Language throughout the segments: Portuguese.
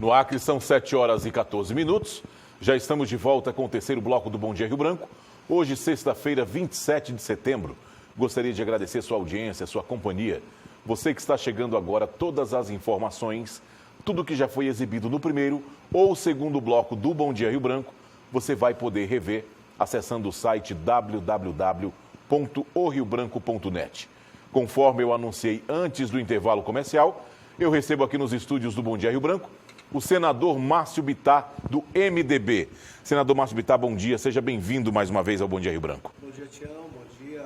No Acre são 7 horas e 14 minutos. Já estamos de volta com o terceiro bloco do Bom Dia Rio Branco. Hoje, sexta-feira, 27 de setembro. Gostaria de agradecer sua audiência, sua companhia. Você que está chegando agora, todas as informações, tudo que já foi exibido no primeiro ou segundo bloco do Bom Dia Rio Branco, você vai poder rever acessando o site www.oriobranco.net. Conforme eu anunciei antes do intervalo comercial, eu recebo aqui nos estúdios do Bom Dia Rio Branco o senador Márcio Bittar, do MDB. Senador Márcio Bittar, bom dia. Seja bem-vindo mais uma vez ao Bom Dia Rio Branco. Bom dia, Tião. Bom dia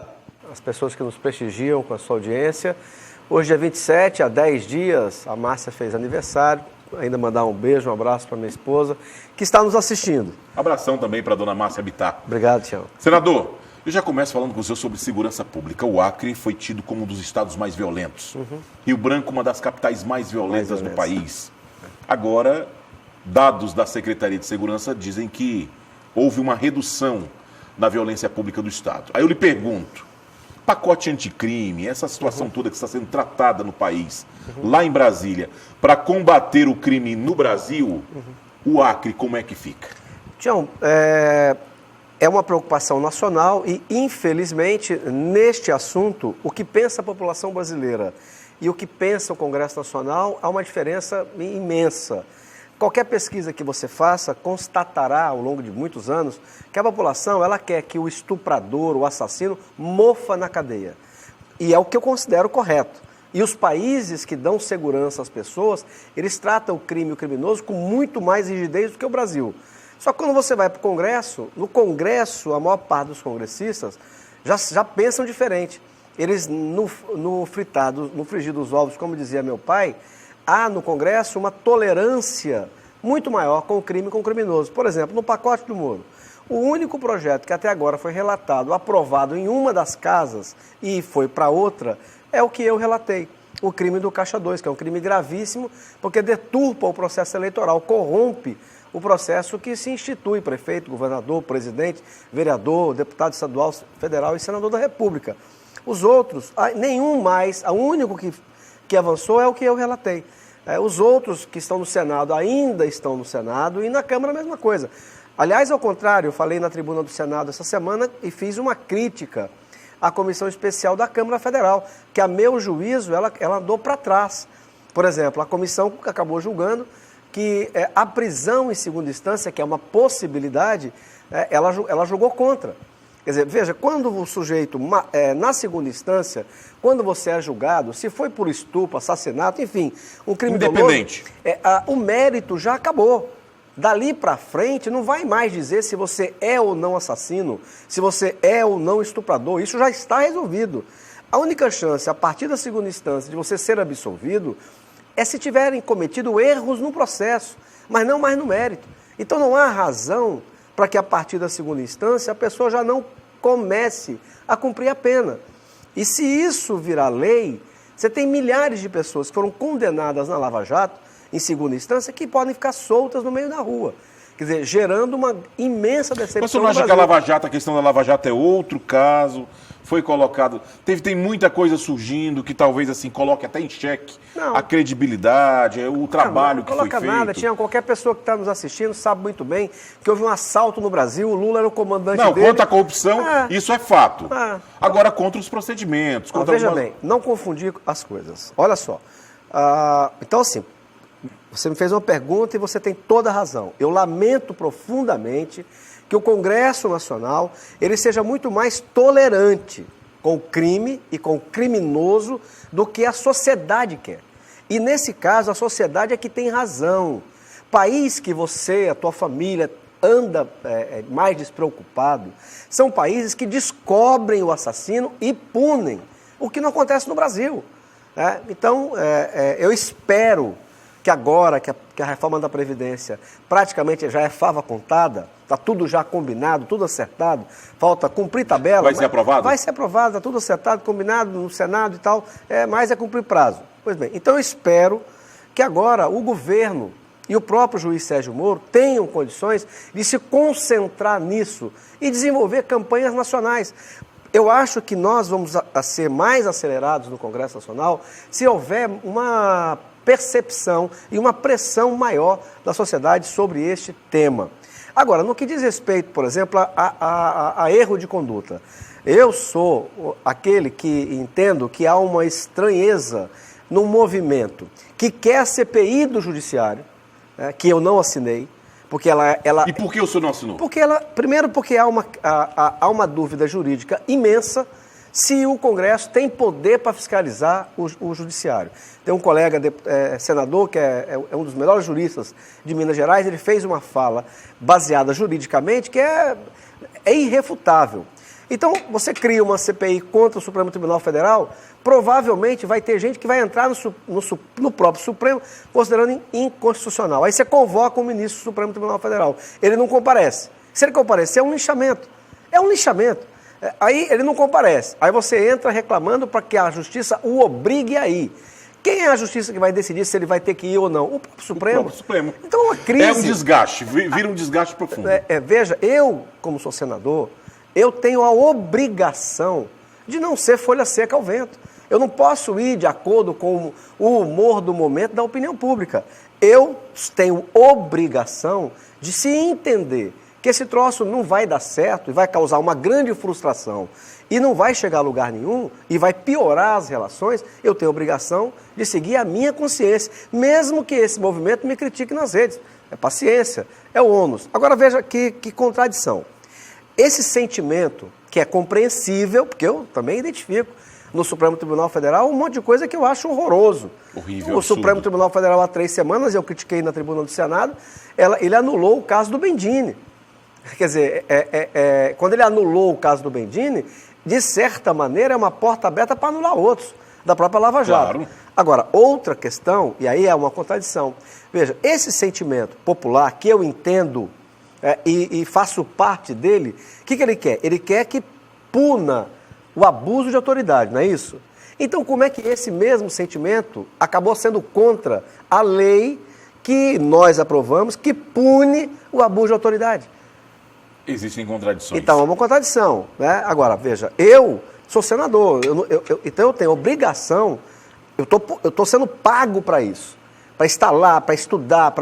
às pessoas que nos prestigiam com a sua audiência. Hoje é 27, há 10 dias, a Márcia fez aniversário. Ainda mandar um beijo, um abraço para minha esposa, que está nos assistindo. Abração também para a dona Márcia Bittar. Obrigado, Tião. Senador, eu já começo falando com o senhor sobre segurança pública. O Acre foi tido como um dos estados mais violentos. Rio Branco, uma das capitais mais violentas do país. Agora, dados da Secretaria de Segurança dizem que houve uma redução na violência pública do estado. Aí eu lhe pergunto, pacote anticrime, essa situação toda que está sendo tratada no país, lá em Brasília, para combater o crime no Brasil, o Acre como é que fica? Tião, é uma preocupação nacional e, infelizmente, neste assunto, o que pensa a população brasileira e o que pensa o Congresso Nacional, há uma diferença imensa. Qualquer pesquisa que você faça constatará, ao longo de muitos anos, que a população ela quer que o estuprador, o assassino, mofa na cadeia. E é o que eu considero correto. E os países que dão segurança às pessoas, eles tratam o crime e o criminoso com muito mais rigidez do que o Brasil. Só que quando você vai para o Congresso, no Congresso, a maior parte dos congressistas já pensam diferente. Eles, no frigir dos ovos, como dizia meu pai, há no Congresso uma tolerância muito maior com o crime e com o criminoso. Por exemplo, no pacote do Moro, o único projeto que até agora foi relatado, aprovado em uma das casas e foi para outra, é o que eu relatei. O crime do Caixa 2, que é um crime gravíssimo, porque deturpa o processo eleitoral, corrompe o processo que se institui prefeito, governador, presidente, vereador, deputado estadual, federal e senador da República. Os outros, nenhum mais, o único que avançou é o que eu relatei. Os outros que estão no Senado ainda estão no Senado e na Câmara a mesma coisa. Aliás, ao contrário, eu falei na tribuna do Senado essa semana e fiz uma crítica à Comissão Especial da Câmara Federal, que a meu juízo ela andou para trás. Por exemplo, a comissão acabou julgando que a prisão em segunda instância, que é uma possibilidade, ela julgou contra. Quer dizer, veja, quando o sujeito, na segunda instância, quando você é julgado, se foi por estupro, assassinato, enfim, um crime independente, o mérito já acabou. Dali para frente, não vai mais dizer se você é ou não assassino, se você é ou não estuprador, isso já está resolvido. A única chance, a partir da segunda instância, de você ser absolvido, é se tiverem cometido erros no processo, mas não mais no mérito. Então não há razão para que a partir da segunda instância a pessoa já não comece a cumprir a pena. E se isso virar lei, você tem milhares de pessoas que foram condenadas na Lava Jato, em segunda instância, que podem ficar soltas no meio da rua. Quer dizer, gerando uma imensa decepção. Mas você não acha que a Lava Jato, a questão da Lava Jato é outro caso? Foi colocado... Tem muita coisa surgindo que talvez assim coloque até em xeque a credibilidade, o trabalho que foi feito. Não coloca nada, Tião. Qualquer pessoa que está nos assistindo sabe muito bem que houve um assalto no Brasil, o Lula era o comandante dele. Não, contra a corrupção, isso é fato. Agora, contra os procedimentos. Veja bem, não confundir as coisas. Olha só. Então, assim, você me fez uma pergunta e você tem toda a razão. Eu lamento profundamente que o Congresso Nacional ele seja muito mais tolerante com o crime e com o criminoso do que a sociedade quer. E nesse caso, a sociedade é que tem razão. País que você, a tua família, anda mais despreocupado, são países que descobrem o assassino e punem, o que não acontece no Brasil. Então, eu espero que agora que a reforma da Previdência praticamente já é fava contada, está tudo já combinado, tudo acertado, falta cumprir tabela. Vai ser aprovado? Vai ser aprovado, está tudo acertado, combinado no Senado e tal, mas é cumprir prazo. Pois bem, então eu espero que agora o governo e o próprio juiz Sérgio Moro tenham condições de se concentrar nisso e desenvolver campanhas nacionais. Eu acho que nós vamos ser mais acelerados no Congresso Nacional se houver uma percepção e uma pressão maior da sociedade sobre este tema. Agora, no que diz respeito, por exemplo, a erro de conduta, eu sou aquele que entendo que há uma estranheza num movimento que quer a CPI do Judiciário, que eu não assinei, porque ela... E por que o senhor não assinou? Primeiro porque há uma dúvida jurídica imensa se o Congresso tem poder para fiscalizar o Judiciário. Tem um colega senador, que é um dos melhores juristas de Minas Gerais, ele fez uma fala baseada juridicamente que é irrefutável. Então, você cria uma CPI contra o Supremo Tribunal Federal, provavelmente vai ter gente que vai entrar no próprio Supremo considerando inconstitucional. Aí você convoca o ministro do Supremo Tribunal Federal. Ele não comparece. Se ele comparecer, é um linchamento. É um linchamento. Aí ele não comparece. Aí você entra reclamando para que a justiça o obrigue a ir. Quem é a justiça que vai decidir se ele vai ter que ir ou não? O próprio Supremo. O próprio Supremo. Então, uma crise... É um desgaste, vira um desgaste profundo. Veja, eu, como sou senador, eu tenho a obrigação de não ser folha seca ao vento. Eu não posso ir de acordo com o humor do momento da opinião pública. Eu tenho obrigação de se entender que esse troço não vai dar certo e vai causar uma grande frustração e não vai chegar a lugar nenhum e vai piorar as relações. Eu tenho a obrigação de seguir a minha consciência, mesmo que esse movimento me critique nas redes. É paciência, é o ônus. Agora veja que contradição. Esse sentimento, que é compreensível, porque eu também identifico no Supremo Tribunal Federal um monte de coisa que eu acho horroroso. Horrível, o absurdo. Supremo Tribunal Federal há 3 semanas, eu critiquei na tribuna do Senado, ele anulou o caso do Bendini. Quer dizer, quando ele anulou o caso do Bendini, de certa maneira é uma porta aberta para anular outros, da própria Lava Jato. Claro. Agora, outra questão, e aí é uma contradição. Veja, esse sentimento popular que eu entendo e faço parte dele, o que ele quer? Ele quer que puna o abuso de autoridade, não é isso? Então, como é que esse mesmo sentimento acabou sendo contra a lei que nós aprovamos, que pune o abuso de autoridade? Existem contradições. Então, é uma contradição, né? Agora, veja, eu sou senador, então eu tenho obrigação, eu estou sendo pago para isso, para estar lá, para estudar,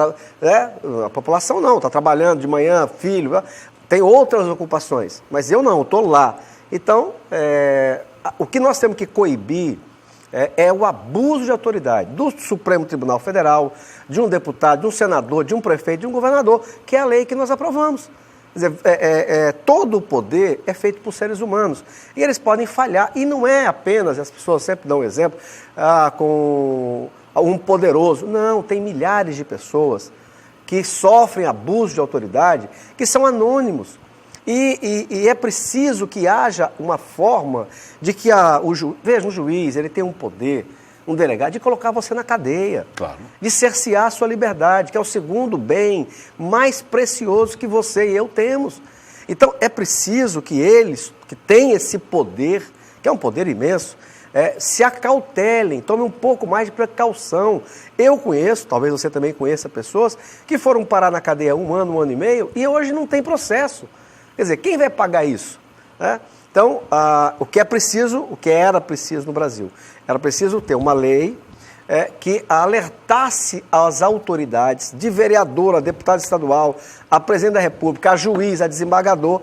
a população não, está trabalhando de manhã, filho, tem outras ocupações, mas eu não, estou lá. Então, o que nós temos que coibir é o abuso de autoridade do Supremo Tribunal Federal, de um deputado, de um senador, de um prefeito, de um governador, que é a lei que nós aprovamos. Quer dizer, todo o poder é feito por seres humanos e eles podem falhar. E não é apenas, as pessoas sempre dão um exemplo, com um poderoso. Não, tem milhares de pessoas que sofrem abuso de autoridade, que são anônimos. E é preciso que haja uma forma de que veja, um juiz, ele tem um poder, um delegado, de colocar você na cadeia, claro, de cercear a sua liberdade, que é o segundo bem mais precioso que você e eu temos. Então, é preciso que eles, que têm esse poder, que é um poder imenso, se acautelem, tomem um pouco mais de precaução. Eu conheço, talvez você também conheça pessoas que foram parar na cadeia 1 ano, 1 ano e meio, e hoje não tem processo. Quer dizer, quem vai pagar isso? Então, o que era preciso no Brasil? Era preciso ter uma lei que alertasse as autoridades, de vereador, a deputado estadual, a presidente da República, a juiz, a desembargador,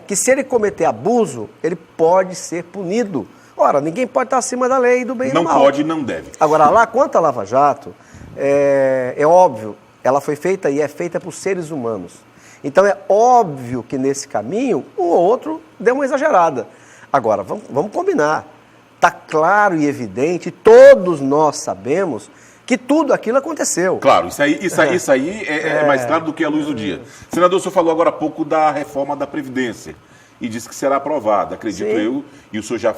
que se ele cometer abuso, ele pode ser punido. Ora, ninguém pode estar acima da lei e do bem e do mal. Não pode e não deve. Agora, lá, quanto à Lava Jato, é óbvio, ela foi feita e é feita por seres humanos. Então, é óbvio que nesse caminho, um ou outro deu uma exagerada. Agora, vamos combinar. Está claro e evidente, todos nós sabemos que tudo aquilo aconteceu. Claro, isso aí é mais claro do que a luz do dia. Senador, o senhor falou agora há pouco da reforma da Previdência e disse que será aprovada, acredito eu, e o senhor já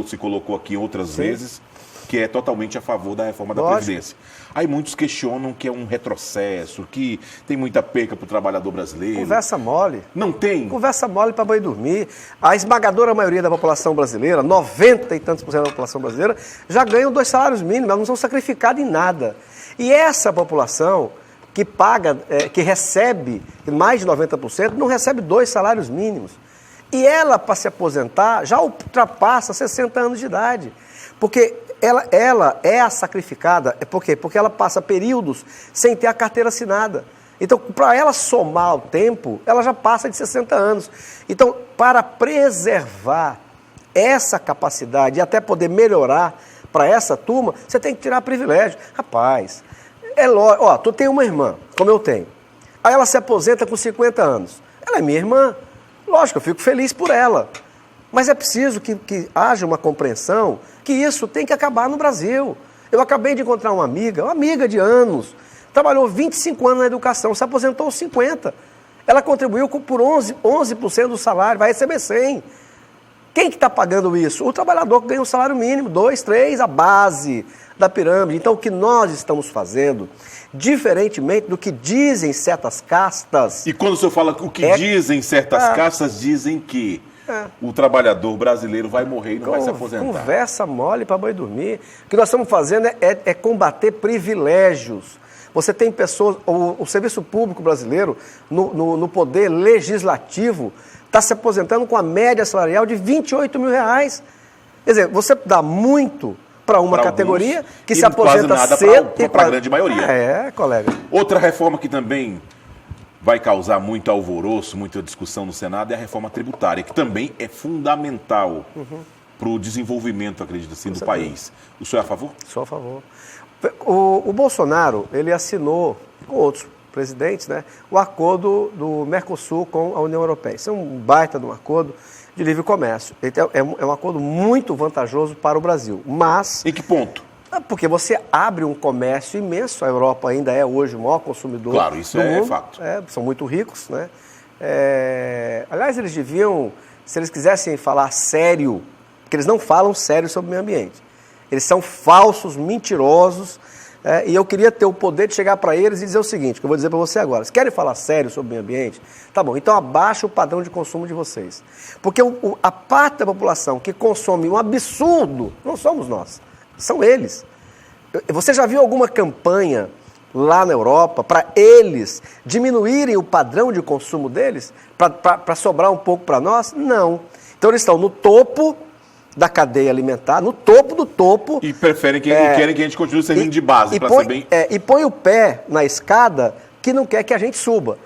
se colocou aqui outras vezes, que é totalmente a favor da reforma da Previdência. Aí muitos questionam que é um retrocesso, que tem muita perca para o trabalhador brasileiro. Conversa mole. Não tem? Conversa mole para banho dormir. A esmagadora maioria da população brasileira, 90 e tantos % da população brasileira, já ganham 2 salários mínimos, elas não são sacrificadas em nada. E essa população que paga, que recebe mais de 90%, não recebe 2 salários mínimos. E ela, para se aposentar, já ultrapassa 60 anos de idade. Porque ela é a sacrificada. Por quê? Porque ela passa períodos sem ter a carteira assinada. Então, para ela somar o tempo, ela já passa de 60 anos. Então, para preservar essa capacidade e até poder melhorar para essa turma, você tem que tirar privilégio. Rapaz, é lógico. Ó, tu tem uma irmã, como eu tenho. Aí ela se aposenta com 50 anos. Ela é minha irmã. Lógico, eu fico feliz por ela. Mas é preciso que haja uma compreensão que isso tem que acabar no Brasil. Eu acabei de encontrar uma amiga de anos, trabalhou 25 anos na educação, se aposentou aos 50. Ela contribuiu por 11% do salário, vai receber 100. Quem que está pagando isso? O trabalhador que ganha um salário mínimo, 2, 3, a base da pirâmide. Então, o que nós estamos fazendo, diferentemente do que dizem certas castas... E quando o senhor fala o que dizem certas castas, dizem que o trabalhador brasileiro vai morrer e não vai se aposentar. Conversa mole para boi dormir. O que nós estamos fazendo é combater privilégios. Você tem pessoas... O serviço público brasileiro, no poder legislativo, está se aposentando com a média salarial de R$28 mil. Quer dizer, você dá muito para uma categoria que se aposenta cedo. Para a grande maioria. Colega. Outra reforma que também vai causar muito alvoroço, muita discussão no Senado é a reforma tributária, que também é fundamental para o desenvolvimento, acredito assim, do país. O senhor é a favor? Sou a favor. O Bolsonaro, ele assinou com outros presidentes, né, o acordo do Mercosul com a União Europeia. Isso é um baita de um acordo de livre comércio. É um acordo muito vantajoso para o Brasil. Mas... Em que ponto? Porque você abre um comércio imenso. A Europa ainda é hoje o maior consumidor do mundo. Claro, isso é fato. São muito ricos, né? Aliás, eles deviam, se eles quisessem falar sério, porque eles não falam sério sobre o meio ambiente. Eles são falsos, mentirosos, e eu queria ter o poder de chegar para eles e dizer o seguinte, que eu vou dizer para você agora. Se querem falar sério sobre o meio ambiente, tá bom, então abaixa o padrão de consumo de vocês. Porque a parte da população que consome um absurdo, não somos nós, são eles. Você já viu alguma campanha lá na Europa para eles diminuírem o padrão de consumo deles? Para sobrar um pouco para nós? Não. Então eles estão no topo da cadeia alimentar, no topo do topo. E preferem querem que a gente continue servindo de base, para ser bem... E põe o pé na escada que não quer que a gente suba.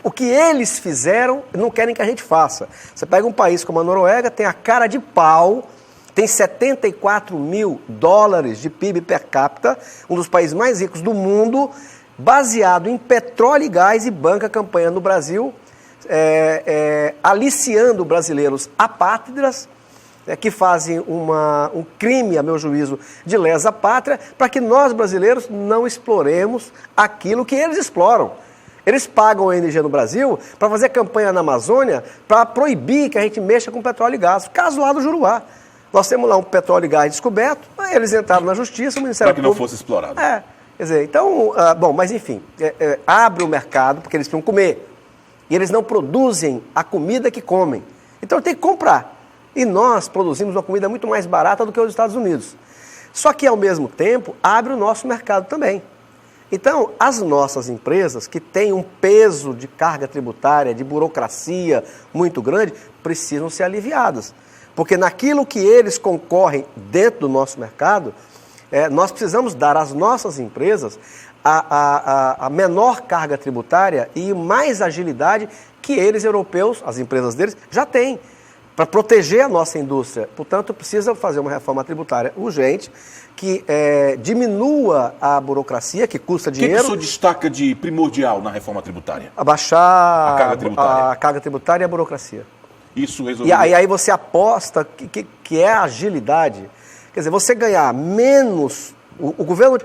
O que eles fizeram, não querem que a gente faça. Você pega um país como a Noruega, tem a cara de pau, tem 74 mil dólares de PIB per capita, um dos países mais ricos do mundo, baseado em petróleo e gás, e banca campanha no Brasil, aliciando brasileiros apátridas, que fazem um crime, a meu juízo, de lesa pátria, para que nós brasileiros não exploremos aquilo que eles exploram. Eles pagam a ONG no Brasil para fazer campanha na Amazônia para proibir que a gente mexa com petróleo e gás. Caso lá do Juruá. Nós temos lá um petróleo e gás descoberto, eles entraram na Justiça, o Ministério Público... Para que não fosse explorado. Quer dizer, então, mas enfim, abre o mercado, porque eles precisam comer. E eles não produzem a comida que comem. Então tem que comprar. E nós produzimos uma comida muito mais barata do que os Estados Unidos. Só que, ao mesmo tempo, abre o nosso mercado também. Então, as nossas empresas, que têm um peso de carga tributária, de burocracia muito grande, precisam ser aliviadas. Porque naquilo que eles concorrem dentro do nosso mercado, nós precisamos dar às nossas empresas a menor carga tributária e mais agilidade que eles, europeus, as empresas deles, já têm, para proteger a nossa indústria. Portanto, precisa fazer uma reforma tributária urgente, que diminua a burocracia, que custa dinheiro. O que o senhor destaca de primordial na reforma tributária? Abaixar a carga tributária e a burocracia. Isso resolve. E aí você aposta que é a agilidade. Quer dizer, você ganhar menos, o governo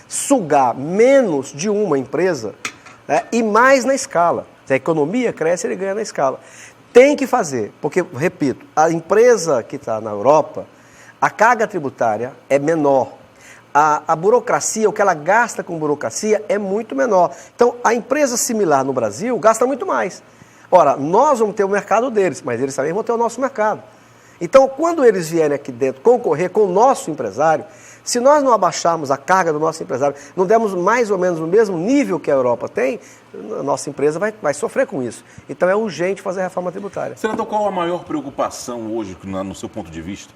sugar menos de uma empresa e mais na escala. Se a economia cresce, ele ganha na escala. Tem que fazer, porque, repito, a empresa que está na Europa, a carga tributária é menor. A burocracia, o que ela gasta com burocracia é muito menor. Então, a empresa similar no Brasil gasta muito mais. Ora, nós vamos ter o mercado deles, mas eles também vão ter o nosso mercado. Então, quando eles vierem aqui dentro concorrer com o nosso empresário, Se nós não abaixarmos a carga do nosso empresário, não dermos mais ou menos o mesmo nível que a Europa tem, a nossa empresa vai sofrer com isso. Então é urgente fazer a reforma tributária. Senador, qual a maior preocupação hoje, no seu ponto de vista,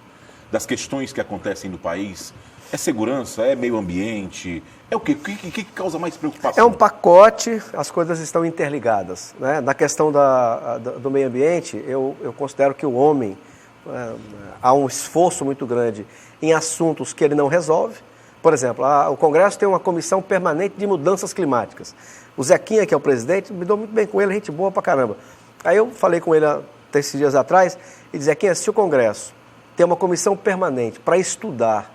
das questões que acontecem no país? É segurança? É meio ambiente? É o quê? O que causa mais preocupação? É um pacote, as coisas estão interligadas, né? Na questão do meio ambiente, eu considero que o homem, há um esforço muito grande em assuntos que ele não resolve. Por exemplo, o Congresso tem uma comissão permanente de mudanças climáticas. O Zequinha, que é o presidente, me dou muito bem com ele, gente boa pra caramba. Aí eu falei com ele esses dias atrás e disse, Zequinha, se o Congresso tem uma comissão permanente para estudar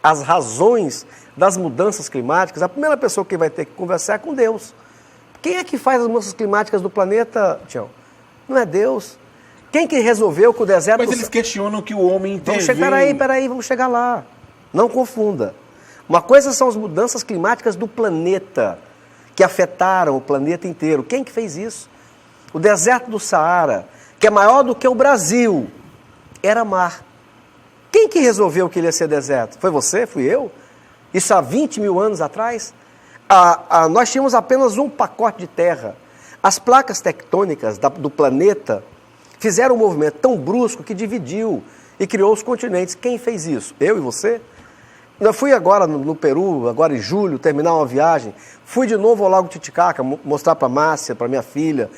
as razões das mudanças climáticas, a primeira pessoa que vai ter que conversar é com Deus. Quem é que faz as mudanças climáticas do planeta, Tião? Não é Deus. Quem que resolveu que o deserto... Mas eles questionam que o homem intervém... Peraí, vamos chegar lá. Não confunda. Uma coisa são as mudanças climáticas do planeta, que afetaram o planeta inteiro. Quem que fez isso? O deserto do Saara, que é maior do que o Brasil, era mar. Quem que resolveu que ele ia ser deserto? Foi você? Fui eu? Isso há 20 mil anos atrás? Nós tínhamos apenas um pacote de terra. As placas tectônicas do planeta fizeram um movimento tão brusco que dividiu e criou os continentes. Quem fez isso? Eu e você? Eu fui agora no Peru, agora em julho, terminar uma viagem. Fui de novo ao Lago Titicaca, mostrar para a Márcia, para minha filha.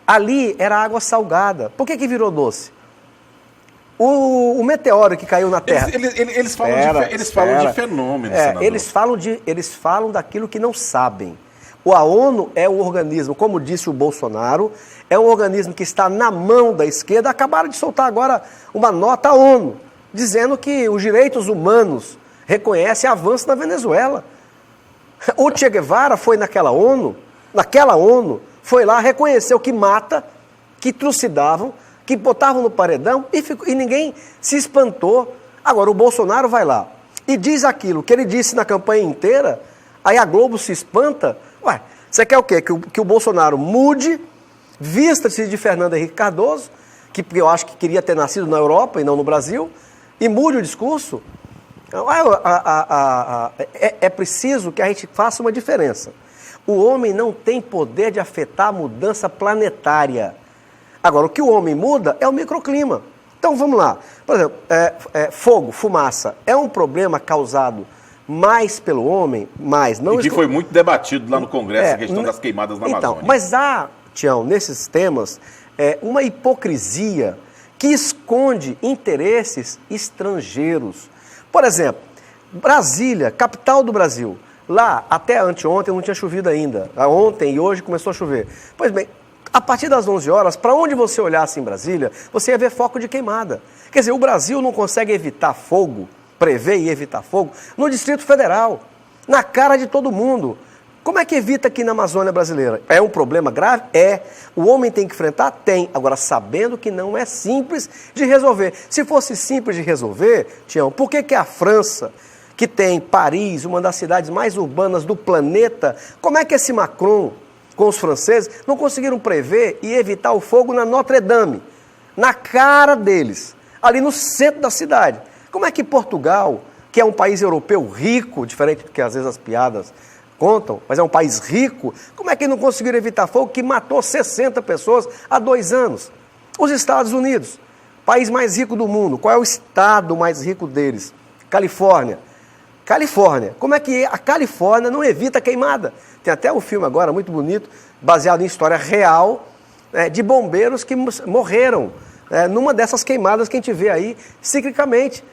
Ali era água salgada. Por que virou doce? O meteoro que caiu na Terra... Eles falam de fenômenos, senador. Eles falam daquilo que não sabem. A ONU é um organismo, como disse o Bolsonaro, é um organismo que está na mão da esquerda. Acabaram de soltar agora uma nota à ONU, dizendo que os direitos humanos reconhecem avanço na Venezuela. O Che Guevara foi naquela ONU, foi lá, reconheceu que mata, que trucidavam, que botavam no paredão e ninguém se espantou. Agora, o Bolsonaro vai lá e diz aquilo que ele disse na campanha inteira, aí a Globo se espanta. Ué, você quer o quê? Que o Bolsonaro mude, vista-se de Fernando Henrique Cardoso, que eu acho que queria ter nascido na Europa e não no Brasil, e mude o discurso? É preciso que a gente faça uma diferença. O homem não tem poder de afetar a mudança planetária. Agora, o que o homem muda é o microclima. Então, vamos lá. Por exemplo, fogo, fumaça, é um problema causado mais pelo homem, mais... Não e que foi muito debatido lá no Congresso, a questão das queimadas na Amazônia. Mas há, Tião, nesses temas, uma hipocrisia que esconde interesses estrangeiros. Por exemplo, Brasília, capital do Brasil. Lá, até anteontem, não tinha chovido ainda. Ontem e hoje começou a chover. Pois bem, a partir das 11 horas, para onde você olhasse em Brasília, você ia ver foco de queimada. Quer dizer, o Brasil não consegue evitar fogo, prever e evitar fogo, no Distrito Federal, na cara de todo mundo. Como é que evita aqui na Amazônia brasileira? É um problema grave? É. O homem tem que enfrentar? Tem. Agora, sabendo que não é simples de resolver. Se fosse simples de resolver, Tião, por que a França, que tem Paris, uma das cidades mais urbanas do planeta, como é que esse Macron, com os franceses, não conseguiram prever e evitar o fogo na Notre Dame, na cara deles, ali no centro da cidade? Como é que Portugal, que é um país europeu rico, diferente do que às vezes as piadas contam, mas é um país rico, como é que não conseguiram evitar fogo que matou 60 pessoas há 2 anos? Os Estados Unidos, país mais rico do mundo, qual é o estado mais rico deles? Califórnia. Como é que a Califórnia não evita a queimada? Tem até um filme agora muito bonito, baseado em história real, de bombeiros que morreram numa dessas queimadas que a gente vê aí ciclicamente.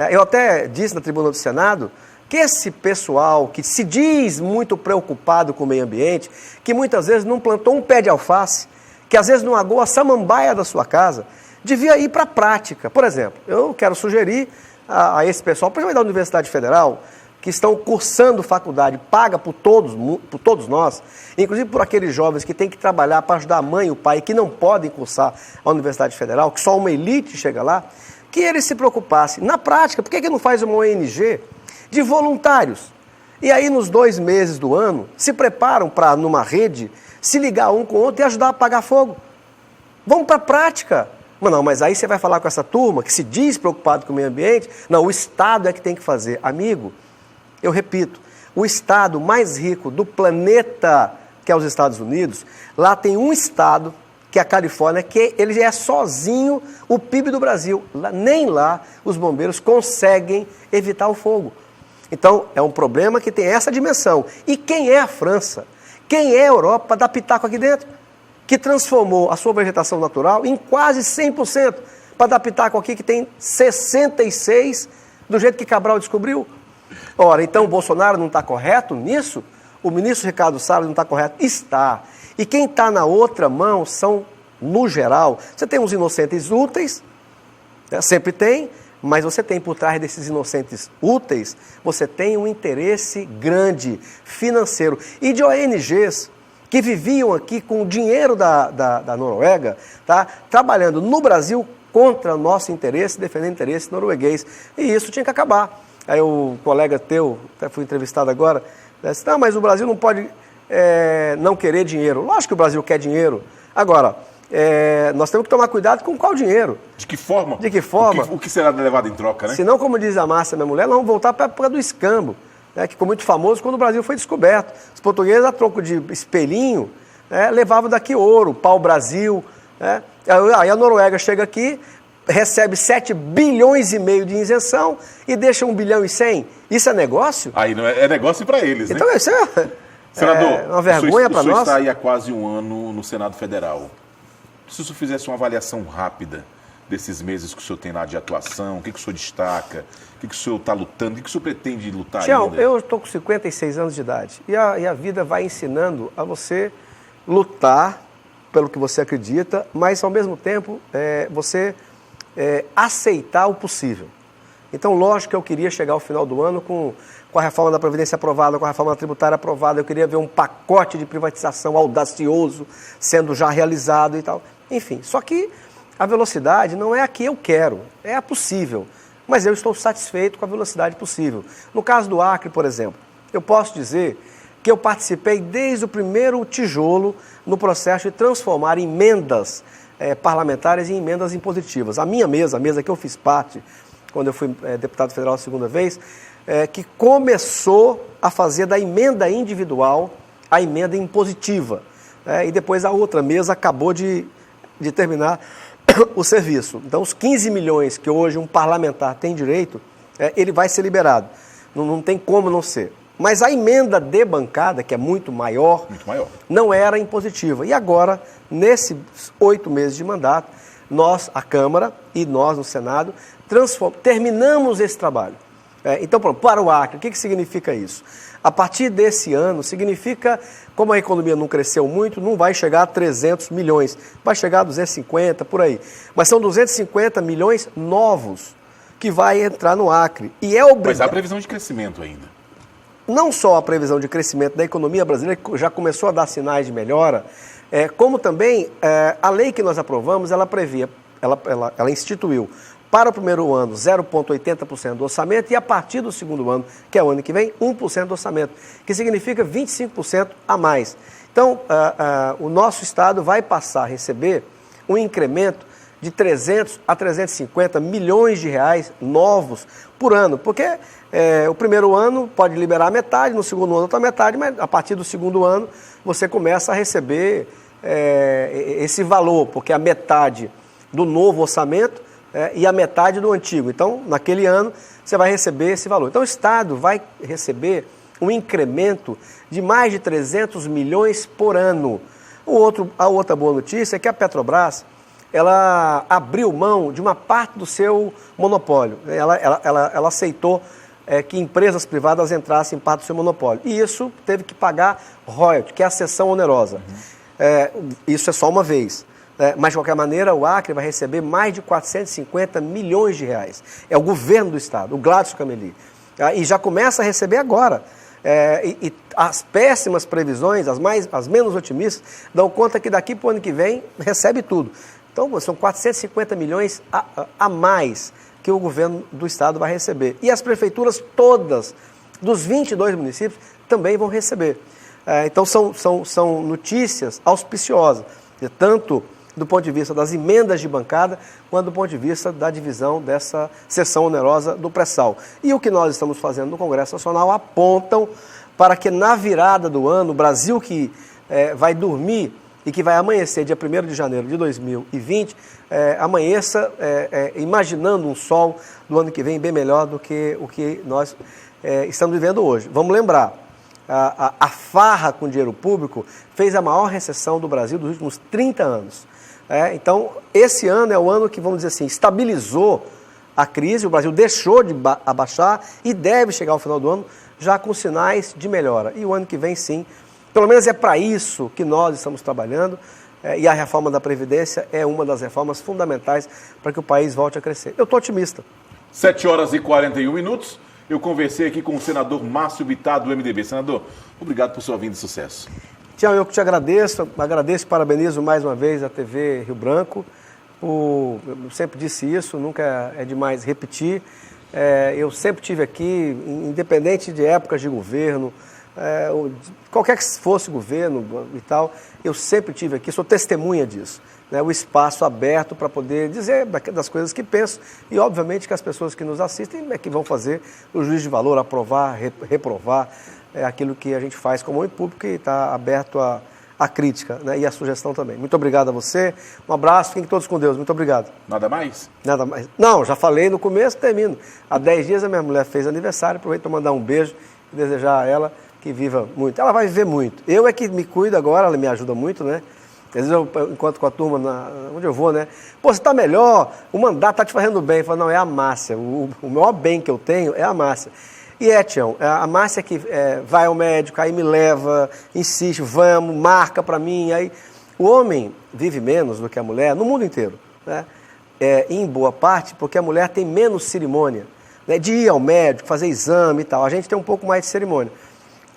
Eu até disse na tribuna do Senado que esse pessoal que se diz muito preocupado com o meio ambiente, que muitas vezes não plantou um pé de alface, que às vezes não agou a samambaia da sua casa, devia ir para a prática. Por exemplo, eu quero sugerir a esse pessoal, principalmente da Universidade Federal, que estão cursando faculdade paga por todos nós, inclusive por aqueles jovens que têm que trabalhar para ajudar a mãe e o pai, que não podem cursar a Universidade Federal, que só uma elite chega lá, que eles se preocupassem. Na prática, por que não faz uma ONG de voluntários? E aí, nos 2 meses do ano, se preparam para, numa rede, se ligar um com o outro e ajudar a apagar fogo. Vamos para a prática. Mas aí você vai falar com essa turma que se diz preocupado com o meio ambiente. Não, o Estado é que tem que fazer. Amigo, Eu repito, o estado mais rico do planeta, que é os Estados Unidos, lá tem um estado, que é a Califórnia, que ele é sozinho o PIB do Brasil. Nem lá os bombeiros conseguem evitar o fogo. Então, é um problema que tem essa dimensão. E quem é a França? Quem é a Europa para dar pitaco aqui dentro? Que transformou a sua vegetação natural em quase 100%, para dar pitaco aqui que tem 66%, do jeito que Cabral descobriu. Ora, então o Bolsonaro não está correto nisso? O ministro Ricardo Salles não está correto? Está. E quem está na outra mão são, no geral, você tem uns inocentes úteis, né? Sempre tem, mas você tem por trás desses inocentes úteis, você tem um interesse grande, financeiro, e de ONGs que viviam aqui com o dinheiro da Noruega, tá? Trabalhando no Brasil contra o nosso interesse, defendendo o interesse norueguês. E isso tinha que acabar. Aí o colega teu, até fui entrevistado agora, disse, não, mas o Brasil não pode não querer dinheiro. Lógico que o Brasil quer dinheiro. Agora, nós temos que tomar cuidado com qual dinheiro. De que forma? De que forma? O que será levado em troca, né? Senão, como diz a Márcia, minha mulher, nós vamos voltar para a época do escambo, né, que ficou muito famoso quando o Brasil foi descoberto. Os portugueses, a troco de espelhinho, levavam daqui ouro, pau-brasil. Né? Aí a Noruega chega aqui, recebe 7 bilhões e meio de isenção e deixa 1 bilhão e 100. Isso é negócio? Aí não é negócio para eles, né? Então isso Senador, uma vergonha para nós. O senhor está aí há quase um ano no Senado Federal. Se o senhor fizesse uma avaliação rápida desses meses que o senhor tem lá de atuação, o que o senhor destaca, o que o senhor está lutando, o que o senhor pretende lutar Tião, ainda? eu estou com 56 anos de idade e a vida vai ensinando a você lutar pelo que você acredita, mas ao mesmo tempo você aceitar o possível. Então, lógico que eu queria chegar ao final do ano com a reforma da Previdência aprovada, com a reforma tributária aprovada, eu queria ver um pacote de privatização audacioso sendo já realizado e tal. Enfim, só que a velocidade não é a que eu quero, é a possível. Mas eu estou satisfeito com a velocidade possível. No caso do Acre, por exemplo, eu posso dizer que eu participei desde o primeiro tijolo no processo de transformar emendas parlamentares em emendas impositivas. A minha mesa, a mesa que eu fiz parte, quando eu fui deputado federal a segunda vez, que começou a fazer da emenda individual a emenda impositiva. E depois a outra mesa acabou de terminar o serviço. Então, os 15 milhões que hoje um parlamentar tem direito, ele vai ser liberado. Não tem como não ser. Mas a emenda de bancada, que é muito maior, não era impositiva. E agora, nesses 8 meses de mandato, nós, a Câmara e nós, no Senado, terminamos esse trabalho. Então, pronto, para o Acre, o que significa isso? A partir desse ano, significa, como a economia não cresceu muito, não vai chegar a 300 milhões, vai chegar a 250, por aí. Mas são 250 milhões novos que vai entrar no Acre. E é obrigado. Mas há previsão de crescimento ainda. Não só a previsão de crescimento da economia brasileira, que já começou a dar sinais de melhora, como também a lei que nós aprovamos, ela previa, ela instituiu para o primeiro ano 0,80% do orçamento e a partir do segundo ano, que é o ano que vem, 1% do orçamento, que significa 25% a mais. Então, o nosso Estado vai passar a receber um incremento de 300 a 350 milhões de reais novos por ano, porque o primeiro ano pode liberar metade, no segundo ano outra metade, mas a partir do segundo ano você começa a receber esse valor, porque a metade do novo orçamento e a metade do antigo. Então, naquele ano, você vai receber esse valor. Então, o Estado vai receber um incremento de mais de 300 milhões por ano. A outra boa notícia é que a Petrobras, ela abriu mão de uma parte do seu monopólio. Ela aceitou que empresas privadas entrassem em parte do seu monopólio. E isso teve que pagar royalty, que é a cessão onerosa. Isso é só uma vez. Mas, de qualquer maneira, o Acre vai receber mais de 450 milhões de reais. É o governo do Estado, o Gladys Cameli. E já começa a receber agora. E as péssimas previsões, as menos otimistas, dão conta que daqui para o ano que vem recebe tudo. Então, são 450 milhões a mais que o governo do Estado vai receber. E as prefeituras todas, dos 22 municípios, também vão receber. Então, são notícias auspiciosas. Tanto do ponto de vista das emendas de bancada, quanto do ponto de vista da divisão dessa sessão onerosa do pré-sal. E o que nós estamos fazendo no Congresso Nacional apontam para que na virada do ano, o Brasil que vai dormir e que vai amanhecer dia 1º de janeiro de 2020, amanheça imaginando um sol do ano que vem bem melhor do que o que nós estamos vivendo hoje. Vamos lembrar, a farra com dinheiro público fez a maior recessão do Brasil dos últimos 30 anos. Então, esse ano é o ano que, vamos dizer assim, estabilizou a crise, o Brasil deixou de abaixar e deve chegar ao final do ano já com sinais de melhora. E o ano que vem, sim, pelo menos é para isso que nós estamos trabalhando, e a reforma da Previdência é uma das reformas fundamentais para que o país volte a crescer. Eu estou otimista. 7h41. Eu conversei aqui com o senador Márcio Bittar, do MDB. Senador, obrigado por sua vinda e sucesso. Tião, eu que te agradeço e parabenizo mais uma vez a TV Rio Branco. Eu sempre disse isso, nunca é demais repetir. Eu sempre tive aqui, independente de épocas de governo, qualquer que fosse o governo e tal, eu sempre tive aqui, sou testemunha disso. O espaço aberto para poder dizer das coisas que penso e, obviamente, que as pessoas que nos assistem é que vão fazer o juízo de valor, aprovar, reprovar aquilo que a gente faz como homem público e está aberto à crítica, e à sugestão também. Muito obrigado a você, um abraço, fiquem todos com Deus, muito obrigado. Nada mais? Nada mais. Não, já falei no começo, termino. Há 10 dias a minha mulher fez aniversário, aproveito para mandar um beijo e desejar a ela que viva muito. Ela vai viver muito. Eu é que me cuido agora, ela me ajuda muito, né? Às vezes eu encontro com a turma, onde eu vou, né? Pô, você tá melhor, o mandato tá te fazendo bem. Eu falo, não, é a Márcia. O maior bem que eu tenho é a Márcia. E Tião, a Márcia que vai ao médico, aí me leva, insiste, vamos, marca para mim. Aí o homem vive menos do que a mulher no mundo inteiro, né? Em boa parte porque a mulher tem menos cerimônia, né? De ir ao médico, fazer exame e tal. A gente tem um pouco mais de cerimônia.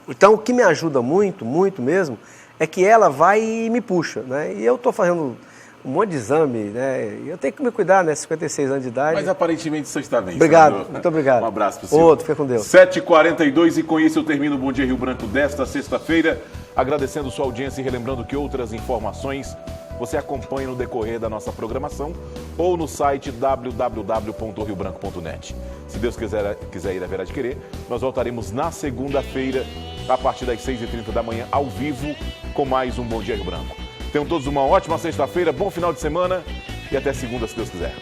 Então, o que me ajuda muito, muito mesmo, é que ela vai e me puxa, né? E eu estou fazendo um monte de exame, né? Eu tenho que me cuidar, né? 56 anos de idade. Mas aparentemente você está bem. Obrigado, senador. muito obrigado. Um abraço para o senhor. Outro, fica com Deus. 7h42 e com isso eu termino o Bom Dia Rio Branco desta sexta-feira, agradecendo sua audiência e relembrando que outras informações você acompanha no decorrer da nossa programação ou no site www.riobranco.net. Se Deus quiser ir a ver adquirir, nós voltaremos na segunda-feira, a partir das 6h30 da manhã, ao vivo, com mais um Bom Dia Rio Branco. Tenham todos uma ótima sexta-feira, bom final de semana e até segunda, se Deus quiser.